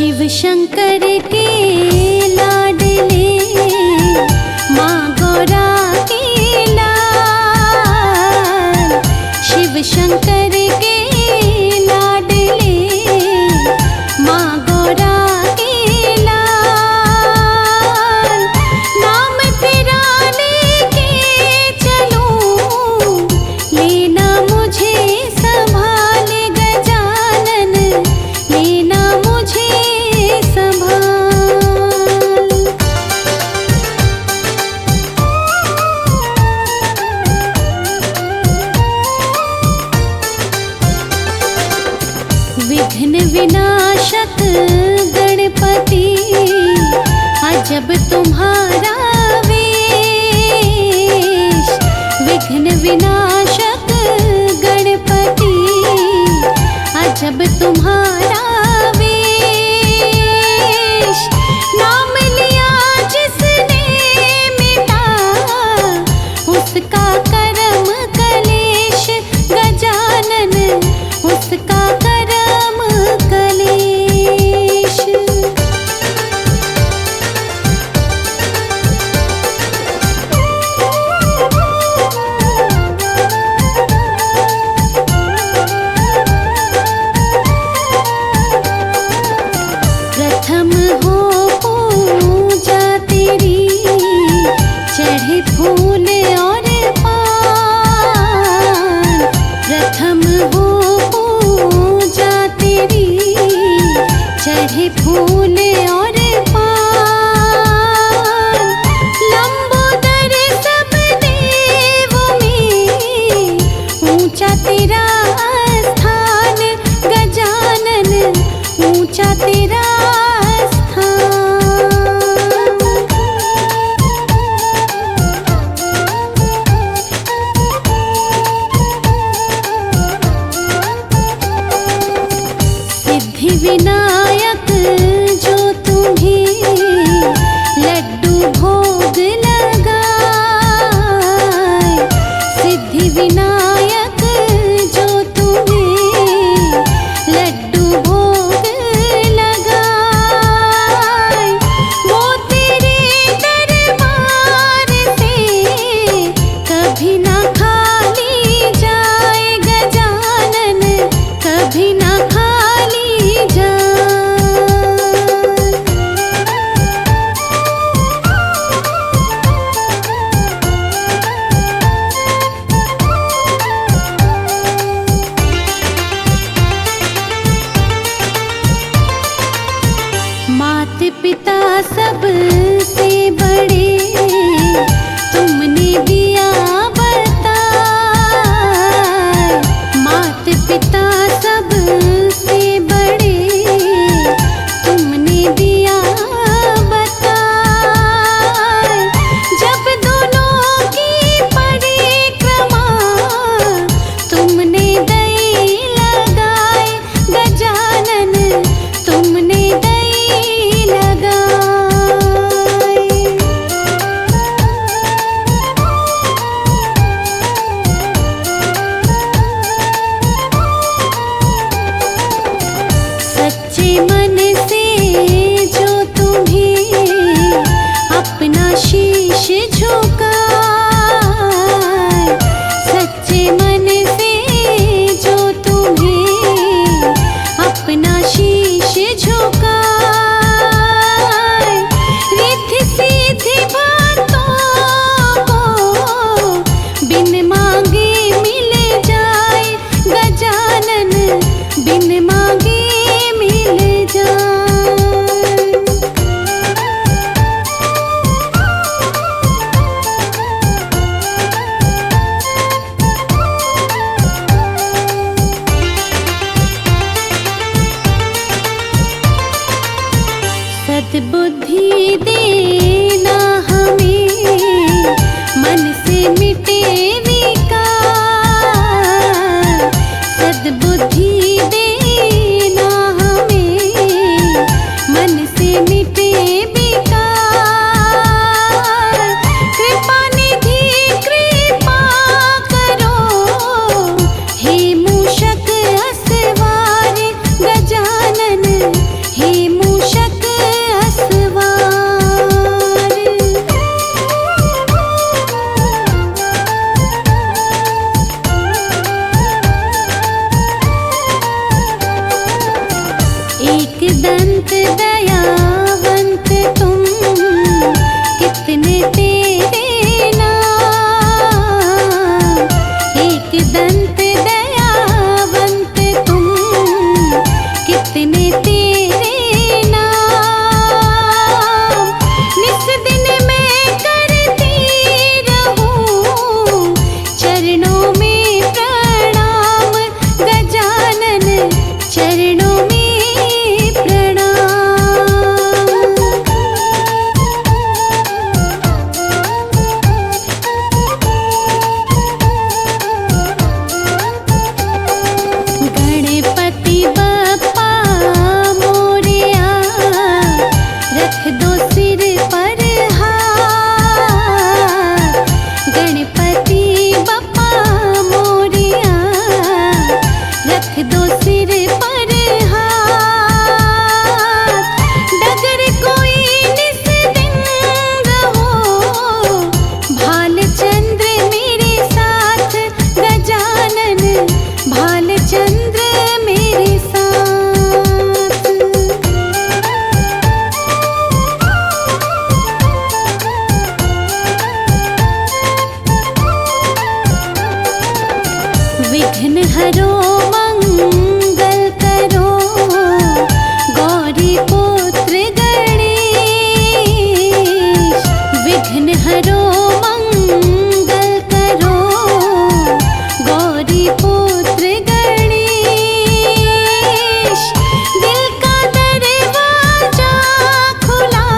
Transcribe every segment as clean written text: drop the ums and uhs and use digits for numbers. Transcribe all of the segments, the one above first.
शिव शंकर के लाडले माँ गौरा के लाल। शिव शंकर के लाडले माँ गौरा के लाल। नाम तेरा लेके चलूं, लेना मुझे संभाल गजानन, लेना मुझे संभाल। विघ्न विनाशक गणपति अजब तुम्हारा वेश। विघ्न विनाशक गणपति अजब तुम्हारा वेश। नाम लिया जिसने मिटा उसका कर्म कलेश गजानन, उसका कर्म कलेश। प्रथम हो पूजा तेरी, चढ़े फूल और पान। प्रथम हो पूजा तेरी, चढ़े फूल और पान। लंबोदर सब देवों में ऊंचा तेरा स्थान गजानन, ऊंचा तेरा सिद्धि विनायक जो तुम्हें लड्डू भोग लगाए। सिद्धि विनायक जो तुम्हें लड्डू भोग लगाए। दंत दयावंत तुम, कितने तेरे नाम। एक दंत दयावंत तुम, कितने तेरे नाम। निस दिन मैं करती रहूं चरणों में प्रणाम, गजानन चरणों में प्रणाम। गणपति बप्पा मोरया, रख दो सिर पर हाथ। गणपति बप्पा मोरया, रख दो सिर पर हाथ। डगर कोई निस दिन रहो, भालचंद्र मेरे साथ, गजानन भालचंद्र मेरे साथ। विघ्न हरो मंगल करो, गौरी पुत्र गणेश। विघ्न हरो मंगल करो, गौरी पुत्र गणेश। दिल का दरवाजा खुला,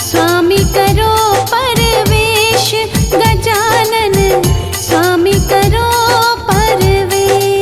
स्वामी करो परवेश, गजानन स्वामी करो परवेश।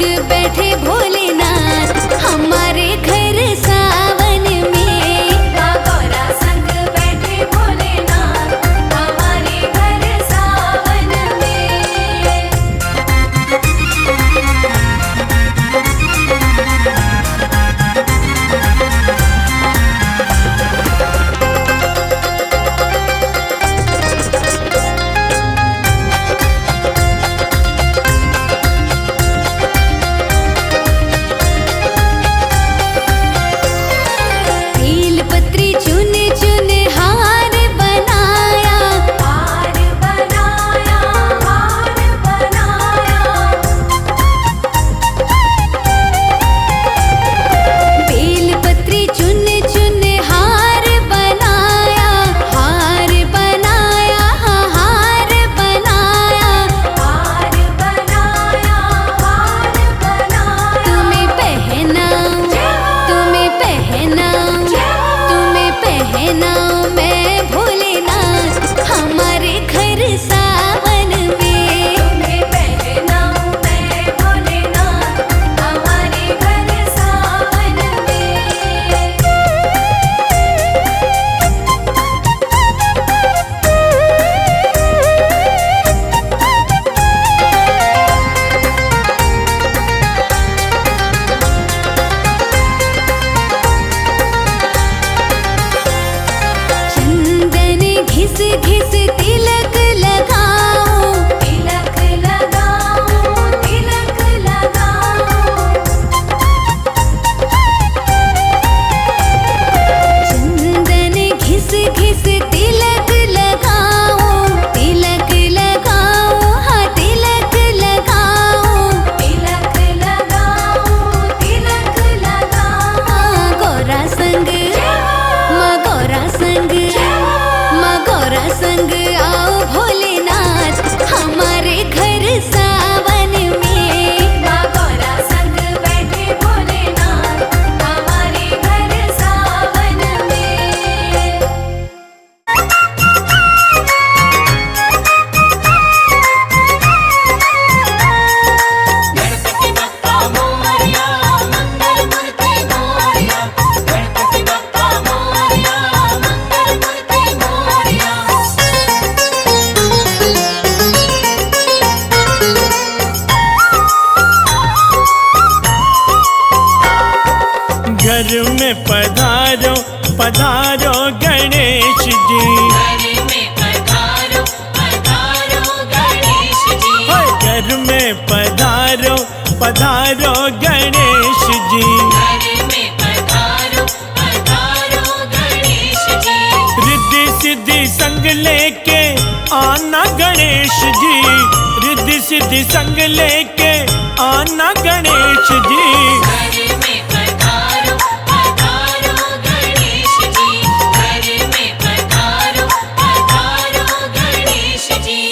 संग बैठे भोलेनाथ हमारे घर सावन में। माँ गौरा संग बैठे भोलेनाथ हमारे घर सावन में। बेलपत्री चुन चुन हार बनाया, हार बनाया, हार बनाया। बेलपत्री चुन चुन हार बनाया, हार बनाया, हार बनाया, हार बनाया, हार बनाया। तुम्हें पहना, तुम्हें पहना, तुम्हें पहनाऊं मैं भोलेनाथ हमारे घर सावन में। तुम्हें पहनाऊं मैं भोलेनाथ हमारे घर सावन में। चंदन घिस घिस तिलक लगाओ, तिलक लगाओ, तिलक लगाओ। चंदन घिस घिस तिलक लगाओ, तिलक लगाओ, हाँ तिलक लगाओ, तिलक लगाओ, तिलक लगाओ। माँ गौरा संग, माँ गौरा संग, माँ गौरा संग आओ भोलेनाथ हमारे घर सावन में। माँ गौरा संग बैठे भोलेनाथ हमारे घर सावन में। गणपति बप्पा मोरया, मंगल मूर्ति मोरया। गणपति बप्पा मोरया, मंगल मूर्ति मोरया। घर में पधारो पधारो गणेश जी, घर में पधारो, पधारो गणेश जी। घर में पधारो पधारो गणेश जी। घर में पधारो, पधारो गणेश जी। रिद्धि सिद्धि संग लेके आना गणेश जी, रिद्धि सिद्धि संग लेके आना गणेश जी। घर में पधारो, पधारो गणेश जी। घर में पधारो, पधारो गणेश जी।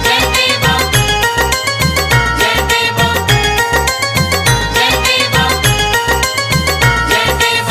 जय देवा, जय देवा, जय देवा, जय देवा।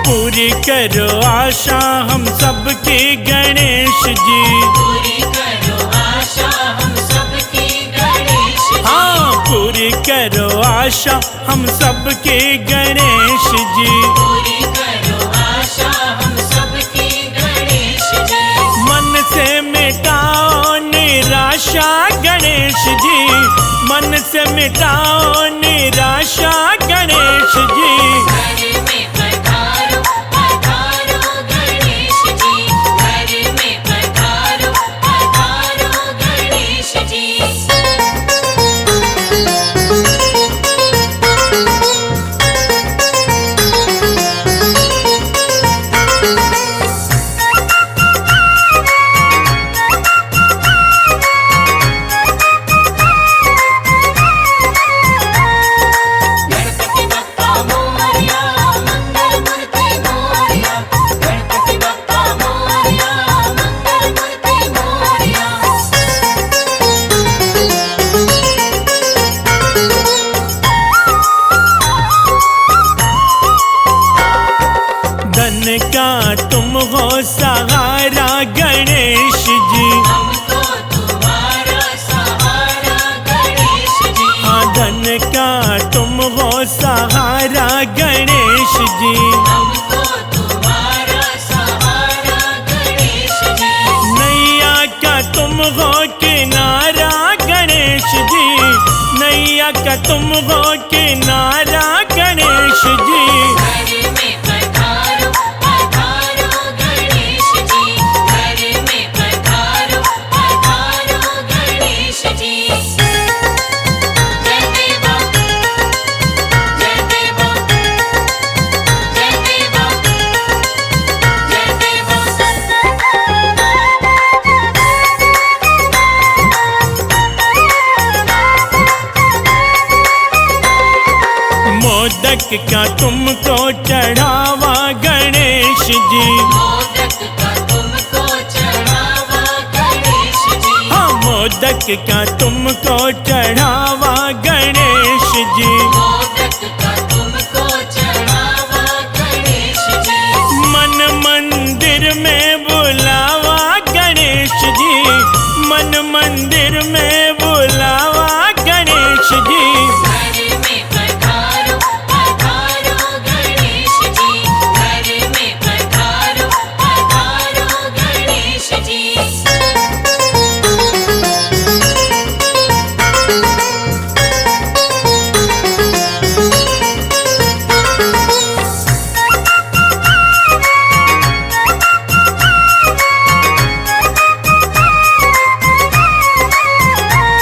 पूरी करो आशा हम सबकी गणेश जी। पूरी करो आशा हम सबकी गणेश जी। हाँ पूरी करो आशा हम सबकी गणेश जी। पूरी करो आशा हम सबकी गणेश जी। मन से मिटाओ निराशा गणेश जी, मन से मिटाओ निराशा गणेश जी। घर में पधारो, पधारो गणेश जी। घर में पधारो, पधारो गणेश जी। गणपति बप्पा हो किनारा गणेश जी। घर में पधारो पधारो गणेश जी, घर में पधारो पधारो गणेश जी। जय देवा जय देवा जय देवा जय देवा। मोदक का तुमको चढ़ावा गणेश जी। मोदक का तुमको चढ़ावा गणेश जी। हाँ, मोदक का तुमको चढ़ावा गणेश जी। मोदक का तुमको चढ़ावा गणेश जी। मन मंदिर में बुलावा गणेश जी, मन मंदिर में बुलावा गणेश जी। घर में पधारो पधारो गणेश जी, घर में पधारो पधारो गणेश जी।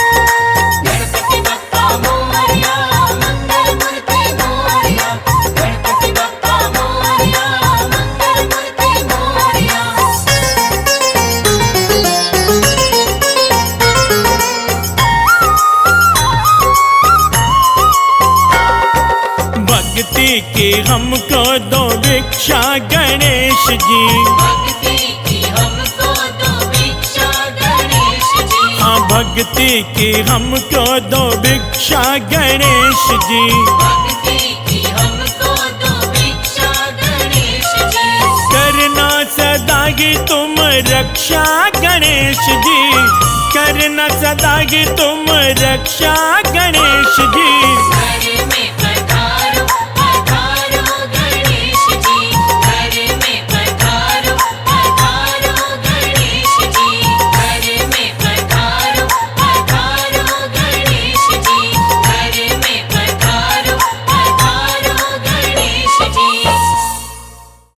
गणपति बप्पा मोरया, मंगल मूर्ति मोरया। गणपति बप्पा मोरया, मंगल मूर्ति मोरया। भक्ति की हमको दो भिक्षा गणेश जी। भक्ति की हमको दो भिक्षा गणेश जी। हाँ, भक्ति की हमको दो भिक्षा गणेश जी। भक्ति की हमको दो भिक्षा गणेश जी। करना सदा की तुम रक्षा गणेश जी, करना सदा की तुम रक्षा गणेश जी। घर